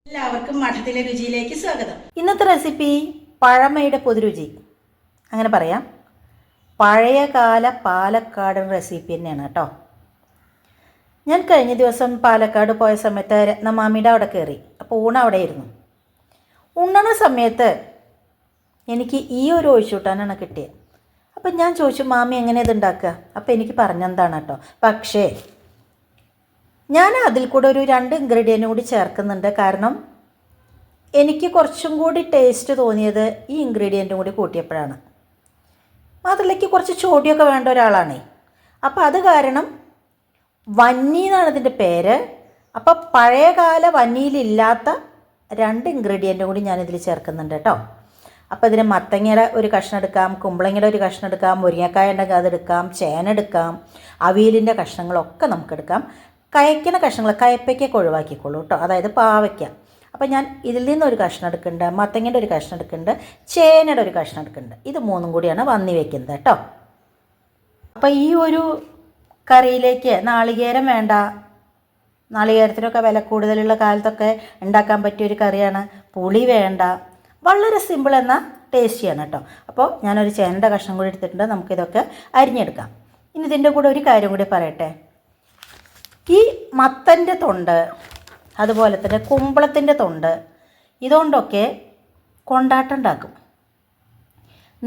എല്ലാവർക്കും മഠത്തിലെ രുചിയിലേക്ക് സ്വാഗതം. ഇന്നത്തെ റെസിപ്പി പഴമയുടെ പൊതുരുചി, അങ്ങനെ പറയാം. പഴയകാല പാലക്കാടൻ റെസിപ്പി തന്നെയാണ് കേട്ടോ. ഞാൻ കഴിഞ്ഞ ദിവസം പാലക്കാട് പോയ സമയത്ത് രത്നമാമിയുടെ അവിടെ കയറി. അപ്പോൾ അവിടെ ആയിരുന്നു. ഉണ്ണണ സമയത്ത് എനിക്ക് ഈ ഒരു ഒഴിച്ചുകൂട്ടാനാണ് കിട്ടിയത്. അപ്പം ഞാൻ ചോദിച്ചു, മാമി എങ്ങനെ ഇത് ഉണ്ടാക്കുക? അപ്പോൾ എനിക്ക് പറഞ്ഞെന്താണ് കേട്ടോ. പക്ഷേ ഞാൻ അതിൽ കൂടെ ഒരു 2 ഇൻഗ്രീഡിയൻ്റ് കൂടി ചേർക്കുന്നുണ്ട്. കാരണം എനിക്ക് കുറച്ചും കൂടി ടേസ്റ്റ് തോന്നിയത് ഈ ഇൻഗ്രീഡിയൻറ്റും കൂടി കൂട്ടിയപ്പോഴാണ്. മാത്രമല്ല കുറച്ച് ചോടിയൊക്കെ വേണ്ട ഒരാളാണേ. അപ്പോൾ അത് കാരണം വന്നി എന്നാണ് ഇതിൻ്റെ പേര്. അപ്പോൾ പഴയകാല വന്നിയിലില്ലാത്ത 2 ഇൻഗ്രീഡിയൻറ്റും കൂടി ഞാനിതിൽ ചേർക്കുന്നുണ്ട് കേട്ടോ. അപ്പോൾ ഇതിന് മത്തങ്ങയുടെ ഒരു കഷ്ണം എടുക്കാം, കുമ്പളങ്ങയുടെ ഒരു കഷ്ണം എടുക്കാം, മുരിങ്ങക്കായ ഉണ്ടെങ്കിൽ അതെടുക്കാം, ചേന എടുക്കാം, അവിയലിൻ്റെ കഷ്ണങ്ങളൊക്കെ നമുക്കെടുക്കാം. കയക്കുന്ന കഷ്ണങ്ങൾ കയപ്പയ്ക്കൊക്കെ ഒഴിവാക്കിക്കോളൂ കേട്ടോ, അതായത് പാവയ്ക്ക. അപ്പോൾ ഞാൻ ഇതിൽ നിന്നൊരു കഷ്ണം എടുക്കുന്നുണ്ട്, മത്തങ്ങയുടെ ഒരു കഷ്ണം എടുക്കുന്നുണ്ട്, ചേനയുടെ ഒരു കഷ്ണം എടുക്കുന്നുണ്ട്. ഇത് 3 കൂടിയാണ് വന്നി വയ്ക്കുന്നത് കേട്ടോ. അപ്പോൾ ഈ ഒരു കറിയിലേക്ക് നാളികേരം വേണ്ട. നാളികേരത്തിനൊക്കെ വില കൂടുതലുള്ള കാലത്തൊക്കെ ഉണ്ടാക്കാൻ പറ്റിയൊരു കറിയാണ്. പുളി വേണ്ട. വളരെ സിമ്പിൾ എന്നാൽ ടേസ്റ്റിയാണ് കേട്ടോ. അപ്പോൾ ഞാനൊരു ചേനയുടെ കഷ്ണം കൂടി എടുത്തിട്ടുണ്ട്. നമുക്കിതൊക്കെ അരിഞ്ഞെടുക്കാം. ഇനി ഇതിൻ്റെ കൂടെ ഒരു കാര്യം കൂടി പറയട്ടെ. ഈ മത്തൻ്റെ തൊണ്ട്, അതുപോലെ തന്നെ കുമ്പളത്തിൻ്റെ തൊണ്ട്, ഇതുകൊണ്ടൊക്കെ കൊണ്ടാട്ടം ഉണ്ടാക്കും.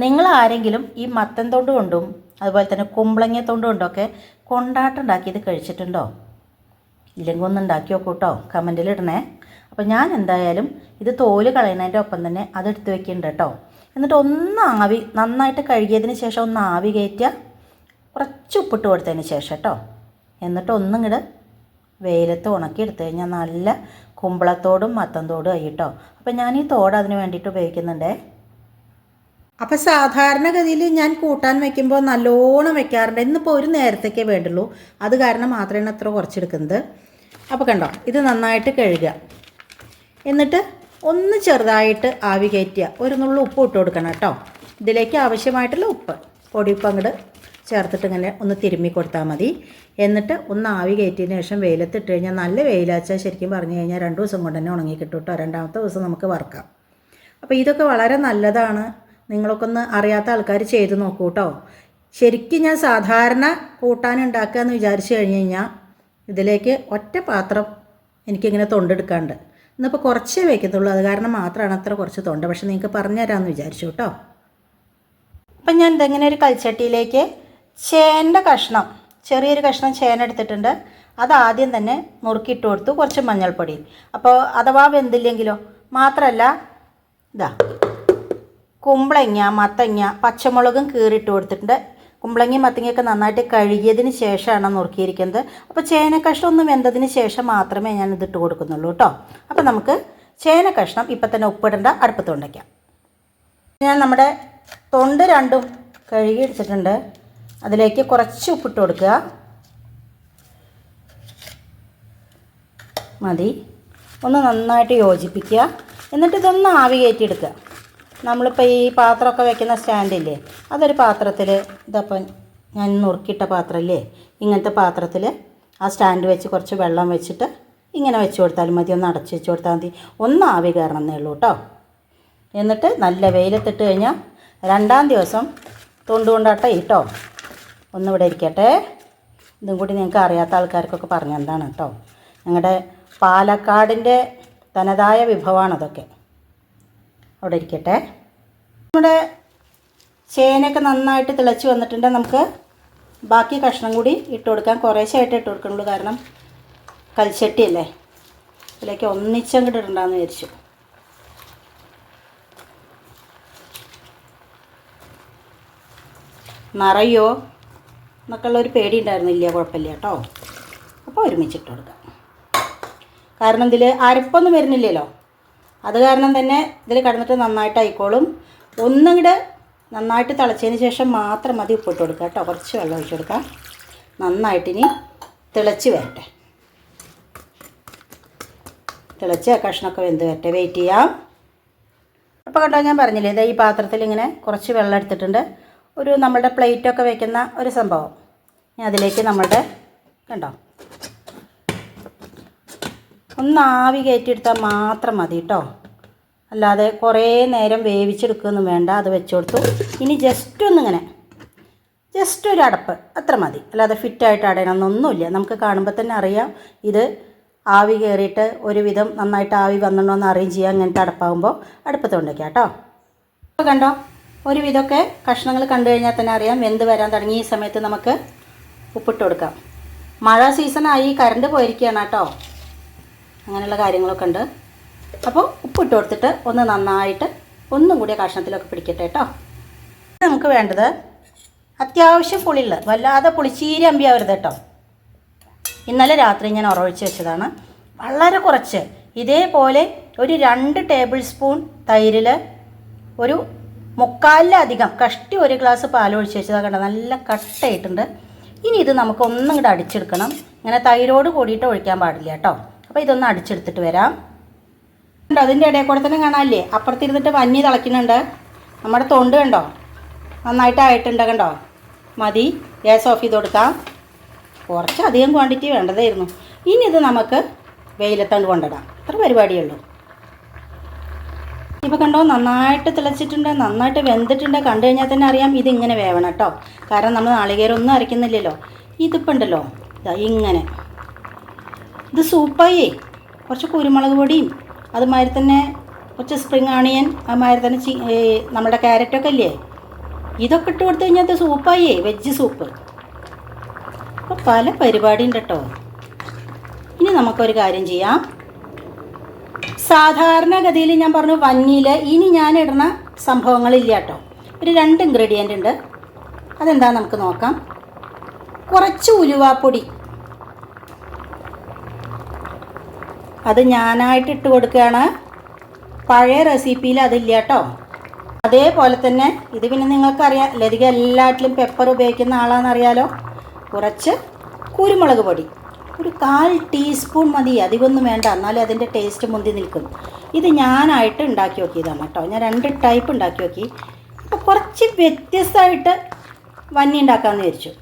നിങ്ങൾ ആരെങ്കിലും ഈ മത്തൻ തൊണ്ട് കൊണ്ടും അതുപോലെ തന്നെ കുമ്പളങ്ങ തൊണ്ട് കൊണ്ടൊക്കെ കൊണ്ടാട്ടം ഉണ്ടാക്കിയത് കഴിച്ചിട്ടുണ്ടോ? ഇല്ലെങ്കിൽ ഒന്ന് ഉണ്ടാക്കി നോക്കൂ കേട്ടോ, കമൻറ്റിലിടണേ. അപ്പോൾ ഞാൻ എന്തായാലും ഇത് തോല് കളയുന്നതിൻ്റെ ഒപ്പം തന്നെ അതെടുത്ത് വെക്കുന്നുണ്ട് കേട്ടോ. എന്നിട്ട് ഒന്ന് ആവി നന്നായിട്ട് കഴുകിയതിന് ശേഷം ഒന്ന് ആവി കയറ്റുക, കുറച്ച് ഉപ്പിട്ട് കൊടുത്തതിന് ശേഷം കേട്ടോ. എന്നിട്ട് ഒന്നും ഇങ്ങോട്ട് വെയിലത്ത് ഉണക്കി എടുത്തു കഴിഞ്ഞാൽ നല്ല കുമ്പളത്തോടും മത്തന്തോടും ആയി കേട്ടോ. അപ്പം ഞാൻ ഈ തോട് അതിന് വേണ്ടിയിട്ട് ഉപയോഗിക്കുന്നുണ്ടേ. അപ്പോൾ സാധാരണഗതിയിൽ ഞാൻ കൂട്ടാൻ വയ്ക്കുമ്പോൾ നല്ലോണം വെക്കാറുണ്ട്. ഇന്നിപ്പോൾ ഒരു നേരത്തേക്കേ വേണ്ടുള്ളൂ, അത് കാരണം മാത്രമാണ് അത്ര കുറച്ചെടുക്കുന്നത്. അപ്പോൾ കണ്ടോ, ഇത് നന്നായിട്ട് കഴുകുക. എന്നിട്ട് ഒന്ന് ചെറുതായിട്ട് ആവി കയറ്റുക. ഒരു നുള്ളു ഉപ്പ് ഇട്ട് കൊടുക്കണം കേട്ടോ. ഇതിലേക്ക് ആവശ്യമായിട്ടുള്ള ഉപ്പ്, പൊടിയുപ്പ് അങ്ങോട്ട് ചേർത്തിട്ട് ഇങ്ങനെ ഒന്ന് തിരുമ്മി കൊടുത്താൽ മതി. എന്നിട്ട് ഒന്ന് ആവി കയറ്റിയതിന് ശേഷം വെയിലത്തിട്ട് കഴിഞ്ഞാൽ, നല്ല വെയിലാച്ചാൽ ശരിക്കും പറഞ്ഞു കഴിഞ്ഞാൽ 2 ദിവസം കൊണ്ട് തന്നെ ഉണങ്ങി കിട്ടും കേട്ടോ. 2ാമത്തെ ദിവസം നമുക്ക് വറുക്കാം. അപ്പോൾ ഇതൊക്കെ വളരെ നല്ലതാണ്. നിങ്ങളൊക്കെ ഒന്ന് അറിയാത്ത ആൾക്കാർ ചെയ്ത് നോക്കൂ കേട്ടോ. ശരിക്കും ഞാൻ സാധാരണ കൂട്ടാൻ ഉണ്ടാക്കുക എന്ന് വിചാരിച്ചു കഴിഞ്ഞ് കഴിഞ്ഞാൽ ഇതിലേക്ക് ഒറ്റ പാത്രം എനിക്കിങ്ങനെ തൊണ്ടെടുക്കാണ്ട്. ഇന്നിപ്പോൾ കുറച്ചേ വയ്ക്കത്തുള്ളൂ, അത് കാരണം മാത്രമാണ് അത്ര കുറച്ച് തൊണ്ട. പക്ഷെ നിങ്ങൾക്ക് പറഞ്ഞു തരാമെന്ന് വിചാരിച്ചു കേട്ടോ. അപ്പം ഞാൻ ഇതെങ്ങനെ ഒരു കൽച്ചട്ടിയിലേക്ക് ചേനയുടെ കഷ്ണം, ചെറിയൊരു കഷ്ണം ചേന എടുത്തിട്ടുണ്ട്. അത് ആദ്യം തന്നെ നുറുക്കിയിട്ട് കൊടുത്തു, കുറച്ച് മഞ്ഞൾപ്പൊടി. അപ്പോൾ അഥവാ വെന്തില്ലെങ്കിലോ. മാത്രമല്ല ഇതാ കുമ്പളങ്ങ, മത്തങ്ങ, പച്ചമുളകും കീറിയിട്ട് കൊടുത്തിട്ടുണ്ട്. കുമ്പളങ്ങയും മത്തങ്ങയൊക്കെ നന്നായിട്ട് കഴുകിയതിന് ശേഷമാണ് നുറുക്കിയിരിക്കുന്നത്. അപ്പോൾ ചേന കഷ്ണം ഒന്ന് വെന്തതിന് ശേഷം മാത്രമേ ഞാൻ ഇതിട്ട് കൊടുക്കുന്നുള്ളൂ കേട്ടോ. അപ്പോൾ നമുക്ക് ചേന കഷ്ണം ഇപ്പം തന്നെ ഉപ്പിടേണ്ട, അടുപ്പത്ത് കൊണ്ടയ്ക്കാം. ഞാൻ നമ്മുടെ തൊണ്ട് 2ഉം കഴുകി എടുത്തിട്ടുണ്ട്. അതിലേക്ക് കുറച്ച് ഉപ്പിട്ട് കൊടുക്കുക മതി. ഒന്ന് നന്നായിട്ട് യോജിപ്പിക്കുക. എന്നിട്ട് ഇതൊന്ന് ആവി കയറ്റിയെടുക്കുക. നമ്മളിപ്പോൾ ഈ പാത്രമൊക്കെ വെക്കുന്ന സ്റ്റാൻഡില്ലേ, അതൊരു പാത്രത്തിൽ, ഇതപ്പം ഞാൻ നുറുക്കിയിട്ട പാത്രമില്ലേ, ഇങ്ങനത്തെ പാത്രത്തിൽ ആ സ്റ്റാൻഡ് വെച്ച് കുറച്ച് വെള്ളം വെച്ചിട്ട് ഇങ്ങനെ വെച്ച് കൊടുത്താലും മതി. ഒന്ന് അടച്ച് വെച്ച് കൊടുത്താൽ മതി. ഒന്ന് ആവി കയറണമെന്നേ ഉള്ളൂ കേട്ടോ. എന്നിട്ട് നല്ല വെയിലത്തിട്ട് കഴിഞ്ഞാൽ 2ാം ദിവസം തൊണ്ടുകൊണ്ടാട്ടം കേട്ടോ. ഒന്നിവിടെ ഇരിക്കട്ടെ. ഇതും കൂടി നിങ്ങൾക്ക് അറിയാത്ത ആൾക്കാർക്കൊക്കെ പറഞ്ഞു എന്താണ് കേട്ടോ. ഞങ്ങളുടെ പാലക്കാടിൻ്റെ തനതായ വിഭവമാണതൊക്കെ. അവിടെ ഇരിക്കട്ടെ. നമ്മുടെ ചേനയൊക്കെ നന്നായിട്ട് തിളച്ച് വന്നിട്ടുണ്ട്. നമുക്ക് ബാക്കി കഷ്ണം കൂടി ഇട്ട് കൊടുക്കാം. കുറേശ്ശായിട്ട് ഇട്ട് കൊടുക്കുന്നുള്ളൂ, കാരണം കൽച്ചട്ടിയല്ലേ. ഇതിലേക്ക് ഒന്നിച്ചങ്ങോട്ട് ഇടണ്ടെന്ന് വിചാരിച്ചു. നിറയോ എന്നൊക്കെയുള്ളൊരു പേടി ഉണ്ടായിരുന്നില്ല, കുഴപ്പമില്ല കേട്ടോ. അപ്പോൾ ഒരുമിച്ചിട്ട് കൊടുക്കാം. കാരണം ഇതിൽ അരപ്പൊന്നും വരുന്നില്ലല്ലോ, അത് കാരണം തന്നെ ഇതിൽ കിടന്നിട്ട് നന്നായിട്ട് ആയിക്കോളും. ഒന്നിങ്ങോട്ട് നന്നായിട്ട് തിളച്ചതിന് ശേഷം മാത്രം മതി ഉപ്പിട്ട് കൊടുക്കുക കേട്ടോ. കുറച്ച് വെള്ളം ഒഴിച്ച് കൊടുക്കാം. നന്നായിട്ടിനി തിളച്ച് വരട്ടെ. തിളച്ച് കഷ്ണമൊക്കെ വെന്ത് വരട്ടെ. വെയിറ്റ് ചെയ്യാം. അപ്പോൾ കേട്ടോ, ഞാൻ പറഞ്ഞില്ലേ, ഇതാ ഈ പാത്രത്തിൽ ഇങ്ങനെ കുറച്ച് വെള്ളം എടുത്തിട്ടുണ്ട്. ഒരു നമ്മുടെ പ്ലേറ്റൊക്കെ വെക്കുന്ന ഒരു സംഭവം. അതിലേക്ക് നമ്മളുടെ കണ്ടോ ഒന്ന് ആവി കയറ്റിയെടുത്താൽ മാത്രം മതി കേട്ടോ. അല്ലാതെ കുറേ നേരം വേവിച്ചെടുക്കുകയൊന്നും വേണ്ട. അത് വെച്ച് കൊടുത്തു. ഇനി ജസ്റ്റ് ഒരു അടപ്പ് അത്ര മതി. അല്ലാതെ ഫിറ്റായിട്ട് അടയണമെന്നൊന്നുമില്ല. നമുക്ക് കാണുമ്പോൾ തന്നെ അറിയാം ഇത് ആവി കയറിയിട്ട് ഒരുവിധം നന്നായിട്ട് ആവി വന്നിട്ടുണ്ടോയെന്ന് അറിയുകയും ചെയ്യാം. അങ്ങനത്തെ അടപ്പാകുമ്പോൾ അടുപ്പത്ത് കൊണ്ടുവയ്ക്കാം കേട്ടോ. അപ്പോൾ കണ്ടോ, ഒരുവിധമൊക്കെ കഷ്ണങ്ങൾ കണ്ടു കഴിഞ്ഞാൽ തന്നെ അറിയാം വെന്ത് വരാൻ തുടങ്ങി. ഈ സമയത്ത് നമുക്ക് ഉപ്പിട്ട് കൊടുക്കാം. മഴ സീസണായി, കറണ്ട് പോയിരിക്കുകയാണ് കേട്ടോ. അങ്ങനെയുള്ള കാര്യങ്ങളൊക്കെ ഉണ്ട്. അപ്പോൾ ഉപ്പിട്ട് കൊടുത്തിട്ട് ഒന്ന് നന്നായിട്ട് ഒന്നും കൂടി കഷ്ണത്തിലൊക്കെ പിടിക്കട്ടെ കേട്ടോ. നമുക്ക് വേണ്ടത് അത്യാവശ്യം പുളിയുള്ള, വല്ലാതെ പുളിച്ചീരി അമ്പിയാവരുത് കേട്ടോ. ഇന്നലെ രാത്രി ഞാൻ ഉറവിച്ച് വെച്ചതാണ്. വളരെ കുറച്ച് ഇതേപോലെ ഒരു 2 ടേബിൾ സ്പൂൺ തൈരിൽ ഒരു 3/4 കഷ്ടി 1 ഗ്ലാസ് പാലൊഴിച്ച് വെച്ചതാണ്. കണ്ടോ, നല്ല കട്ടയായിട്ടുണ്ട്. ഇനി ഇത് നമുക്ക് ഒന്നും കൂടെ അടിച്ചെടുക്കണം. ഇങ്ങനെ തൈരോട് കൂടിയിട്ട് ഒഴിക്കാൻ പാടില്ല കേട്ടോ. അപ്പോൾ ഇതൊന്ന് അടിച്ചെടുത്തിട്ട് വരാം. അതിൻ്റെ ഇടയിൽ കൂടെ തന്നെ കാണാനില്ലേ, അപ്പുറത്തിരുന്നിട്ട് വന്നി തിളയ്ക്കുന്നുണ്ട്. നമ്മുടെ തൊണ്ട് കണ്ടോ നന്നായിട്ടായിട്ടുണ്ട്. കണ്ടോ, മതി. ഗ്യാസ് ഓഫ് ചെയ്ത് കൊടുക്കാം. കുറച്ചധികം ക്വാണ്ടിറ്റി വേണ്ടതായിരുന്നു. ഇനി ഇത് നമുക്ക് വെയിലത്തണ്ട് കൊണ്ടിടാം. അത്ര പരിപാടിയുള്ളൂ. ഇപ്പോൾ കണ്ടോ, നന്നായിട്ട് തിളച്ചിട്ടുണ്ട്, നന്നായിട്ട് വെന്തിട്ടുണ്ട്. കണ്ടു കഴിഞ്ഞാൽ തന്നെ അറിയാം ഇതിങ്ങനെ വേവണം കേട്ടോ. കാരണം നമ്മൾ നാളികേരം ഒന്നും അരയ്ക്കുന്നില്ലല്ലോ. ഇതിപ്പോൾ ഉണ്ടല്ലോ ഇങ്ങനെ ഇത് സൂപ്പായി. കുറച്ച് കുരുമുളക് പൊടിയും അതുമാതിരി തന്നെ കുറച്ച് സ്പ്രിങ് ആണിയൻ, അതുമാതിരി തന്നെ നമ്മുടെ ക്യാരറ്റൊക്കെ ഇല്ലേ, ഇതൊക്കെ ഇട്ട് കൊടുത്തു കഴിഞ്ഞാൽ ഇത് സൂപ്പായി, വെജ് സൂപ്പ്. അപ്പോൾ പല പരിപാടി ഉണ്ട് കേട്ടോ. ഇനി നമുക്കൊരു കാര്യം ചെയ്യാം. സാധാരണഗതിയിൽ ഞാൻ പറഞ്ഞു വന്നിയിൽ ഇനി ഞാൻ ഇടുന്ന സംഭവങ്ങളില്ല കേട്ടോ. ഒരു 2 ഇൻഗ്രീഡിയൻ്റ് ഉണ്ട്. അതെന്താണെന്ന് നമുക്ക് നോക്കാം. കുറച്ച് ഉലുവാപ്പൊടി, അത് ഞാനായിട്ട് ഇട്ട് കൊടുക്കുകയാണ്. പഴയ റെസിപ്പിയിൽ അതില്ല കേട്ടോ. അതേപോലെ തന്നെ ഇത് പിന്നെ നിങ്ങൾക്കറിയാം, ലതിക എല്ലാറ്റിലും പെപ്പർ ഉപയോഗിക്കുന്ന ആളാണെന്നറിയാലോ. കുറച്ച് കുരുമുളക് പൊടി, ഒരു 1/4 ടീസ്പൂൺ മതി, അധികമൊന്നും വേണ്ട, എന്നാലും അതിൻ്റെ ടേസ്റ്റ് മുന്തി നിൽക്കും. ഇത് ഞാനായിട്ട് ഉണ്ടാക്കി നോക്കിയതാണ് കേട്ടോ. ഞാൻ 2 ടൈപ്പ് ഉണ്ടാക്കി നോക്കി. അപ്പോൾ കുറച്ച് വ്യത്യസ്തമായിട്ട് വന്നി ഉണ്ടാക്കാമെന്ന് വിചാരിച്ചു.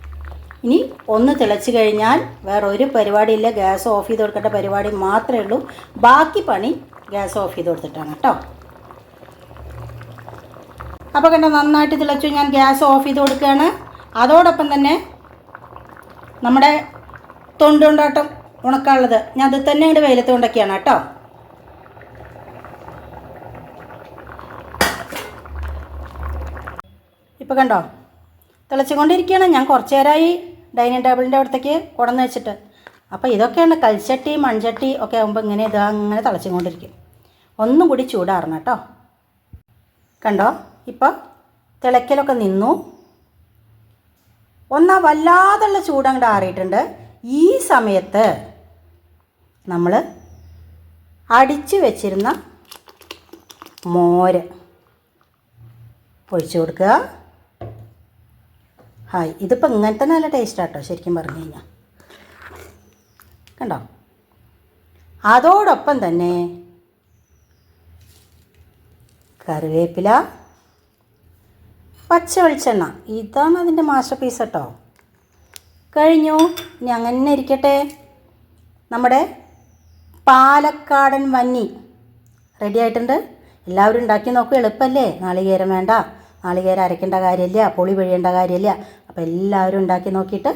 ഇനി ഒന്ന് തിളച്ച് കഴിഞ്ഞാൽ വേറെ ഒരു പരിപാടിയില്ല. ഗ്യാസ് ഓഫ് ചെയ്ത് കൊടുക്കേണ്ട പരിപാടി മാത്രമേ ഉള്ളൂ. ബാക്കി പണി ഗ്യാസ് ഓഫ് ചെയ്ത് കൊടുത്തിട്ടാണ് കേട്ടോ. അപ്പോൾ കണ്ടോ, നന്നായിട്ട് തിളച്ചു. ഞാൻ ഗ്യാസ് ഓഫ് ചെയ്ത് കൊടുക്കുകയാണ്. അതോടൊപ്പം തന്നെ നമ്മുടെ തൊണ്ടുകൊണ്ടാട്ടം ഉണക്കാനുള്ളത് ഞാൻ അത് തന്നെ ഇങ്ങോട്ട് വെയിലത്ത് കൊണ്ടൊക്കെയാണ് കേട്ടോ. ഇപ്പോൾ കണ്ടോ തിളച്ചുകൊണ്ടിരിക്കുകയാണ്. ഞാൻ കുറച്ച് നേരമായി ഡൈനിങ് ടേബിളിൻ്റെ അവിടത്തേക്ക് കൊണ്ടുവന്ന് വെച്ചിട്ട്. അപ്പോൾ ഇതൊക്കെയാണ് കൽച്ചട്ടി മൺചട്ടി ഒക്കെ ആകുമ്പോൾ ഇങ്ങനെ ഇത് അങ്ങനെ തിളച്ചുകൊണ്ടിരിക്കും. ഒന്നും കൂടി ചൂടാറണം കേട്ടോ. കണ്ടോ, ഇപ്പോൾ തിളയ്ക്കലൊക്കെ നിന്നു. വല്ലാതുള്ള ചൂടങ്ങോട്ട് ആറിയിട്ടുണ്ട്. ഈ സമയത്ത് നമ്മൾ അടിച്ചു വെച്ചിരുന്ന മോര് ഒഴിച്ചു കൊടുക്കുക. ഹായ്, ഇതിപ്പോൾ ഇങ്ങനത്തെ നല്ല ടേസ്റ്റാട്ടോ ശരിക്കും പറഞ്ഞു കഴിഞ്ഞാൽ. കണ്ടോ, അതോടൊപ്പം തന്നെ കറിവേപ്പില, പച്ച വെളിച്ചെണ്ണ, ഇതാണ് അതിൻ്റെ മാസ്റ്റർ പീസ് കേട്ടോ. കഴിഞ്ഞു. ഇനി അങ്ങനെ ഇരിക്കട്ടെ. നമ്മുടെ പാലക്കാടൻ വന്നി റെഡി ആയിട്ടുണ്ട്. എല്ലാവരും ഉണ്ടാക്കി നോക്കും. എളുപ്പമല്ലേ, നാളികേരം വേണ്ട, നാളികേരം അരയ്ക്കേണ്ട കാര്യമില്ല, പുളി പിഴിയേണ്ട കാര്യമില്ല. അപ്പോൾ എല്ലാവരും ഉണ്ടാക്കി നോക്കിയിട്ട്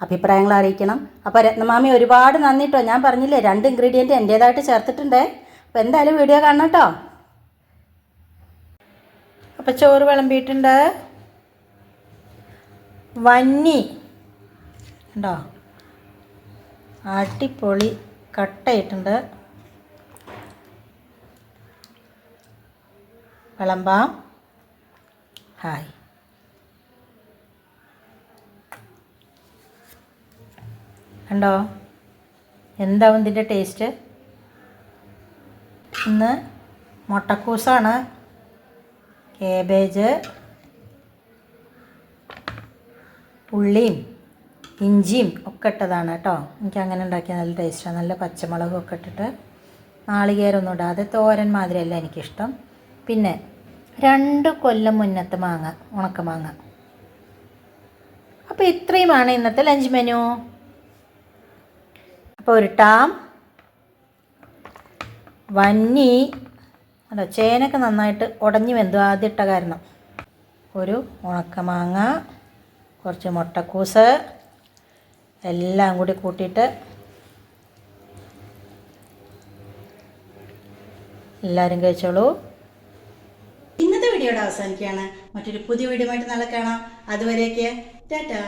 അഭിപ്രായങ്ങൾ അറിയിക്കണം. അപ്പോൾ രത്നമാമി ഒരുപാട് നന്ദി കേട്ടോ. ഞാൻ പറഞ്ഞില്ലേ 2 ഇൻഗ്രീഡിയൻറ്റ് എൻ്റേതായിട്ട് ചേർത്തിട്ടുണ്ട്. അപ്പോൾ എന്തായാലും വീഡിയോ കാണണം കേട്ടോ. അപ്പോൾ ചോറ് വിളമ്പിയിട്ടുണ്ട്. വന്നി ഉണ്ടോ, അടിപൊളി കട്ടയിട്ടുണ്ട്. വിളമ്പാം. ഹായ്, കണ്ടോ എന്താവും ഇതിൻ്റെ ടേസ്റ്റ്. ഇന്ന് മുട്ടക്കൂസാണ്, കേബേജ്, ഉള്ളിയും ഇഞ്ചിയും ഒക്കെ ഇട്ടതാണ് കേട്ടോ. എനിക്ക് അങ്ങനെ ഉണ്ടാക്കിയാൽ നല്ല ടേസ്റ്റാണ്. നല്ല പച്ചമുളകും ഒക്കെ ഇട്ടിട്ട്, നാളികേരമൊന്നും ഇടാതെ തോരൻ മാതിരിയല്ല എനിക്കിഷ്ടം. പിന്നെ 2 കൊല്ലം മുന്നത്തെ മാങ്ങ, ഉണക്കമാങ്ങ. അപ്പോൾ ഇത്രയുമാണ് ഇന്നത്തെ ലഞ്ച് മെനു. അപ്പോൾ ഉരുട്ടാം. വന്നി അല്ല ചേനയൊക്കെ നന്നായിട്ട് ഉടഞ്ഞു വെന്തു ആദ്യം ഇട്ട കാരണം. ഒരു ഉണക്കമാങ്ങ, കുറച്ച് മുട്ടക്കൂസ് എല്ലാം കൂടി കൂട്ടിയിട്ട് എല്ലാവരും കഴിച്ചോളൂ. ഇന്നത്തെ വീഡിയോയുടെ അവസാനിക്കുകയാണ്. മറ്റൊരു പുതിയ വീഡിയോ ആയിട്ട് നാളെ കാണാം. അതുവരേക്ക് ടാറ്റാ.